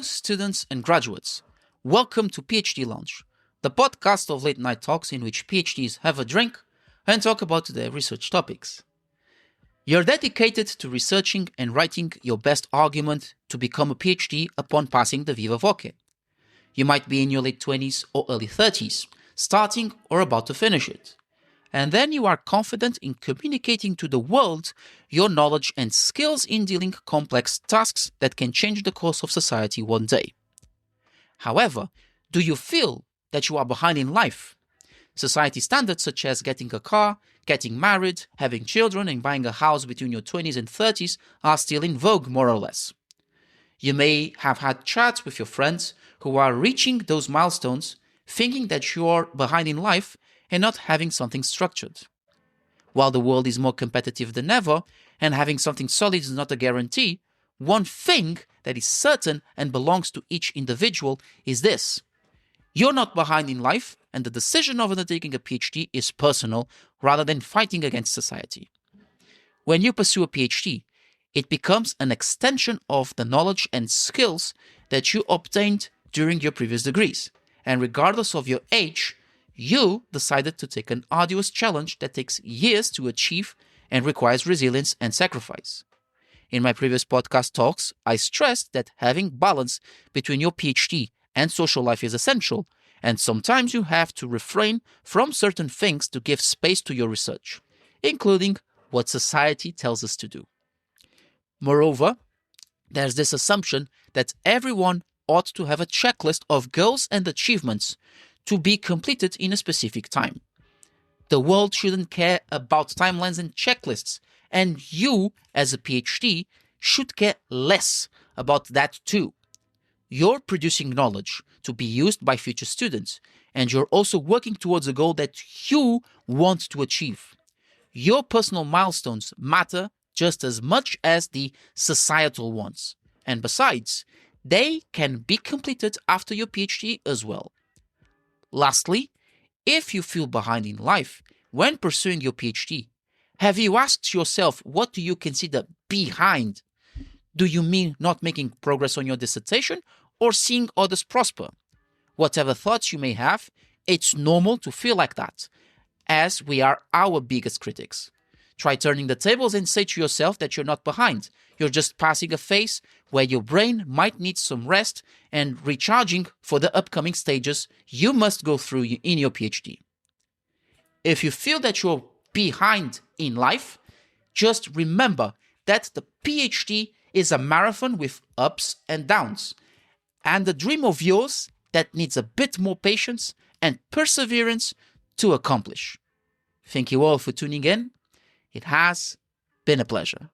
Hello, students and graduates. Welcome to PhD Lounge, the podcast of late night talks in which PhDs have a drink and talk about their research topics. You're dedicated to researching and writing your best argument to become a PhD upon passing the Viva Voce. You might be in your late 20s or early 30s, starting or about to finish it. And then you are confident in communicating to the world your knowledge and skills in dealing complex tasks that can change the course of society one day. However, do you feel that you are behind in life? Society standards such as getting a car, getting married, having children, and buying a house between your 20s and 30s are still in vogue, more or less. You may have had chats with your friends who are reaching those milestones, thinking that you are behind in life and not having something structured. While the world is more competitive than ever, and having something solid is not a guarantee, one thing that is certain and belongs to each individual is this: you're not behind in life, and the decision of undertaking a PhD is personal rather than fighting against society. When you pursue a PhD, it becomes an extension of the knowledge and skills that you obtained during your previous degrees, and regardless of your age, you decided to take an arduous challenge that takes years to achieve and requires resilience and sacrifice. In my previous podcast talks, I stressed that having balance between your PhD and social life is essential, and sometimes you have to refrain from certain things to give space to your research, including what society tells us to do. Moreover, there's this assumption that everyone ought to have a checklist of goals and achievements to be completed in a specific time. The world shouldn't care about timelines and checklists, and you, as a PhD, should care less about that too. You're producing knowledge to be used by future students, and you're also working towards a goal that you want to achieve. Your personal milestones matter just as much as the societal ones, and besides, they can be completed after your PhD as well. Lastly, if you feel behind in life when pursuing your PhD, have you asked yourself, what do you consider behind? Do you mean not making progress on your dissertation or seeing others prosper? Whatever thoughts you may have, it's normal to feel like that, as we are our biggest critics. Try turning the tables and say to yourself that you're not behind. You're just passing a phase where your brain might need some rest and recharging for the upcoming stages you must go through in your PhD. If you feel that you're behind in life, just remember that the PhD is a marathon with ups and downs, and a dream of yours that needs a bit more patience and perseverance to accomplish. Thank you all for tuning in. It has been a pleasure.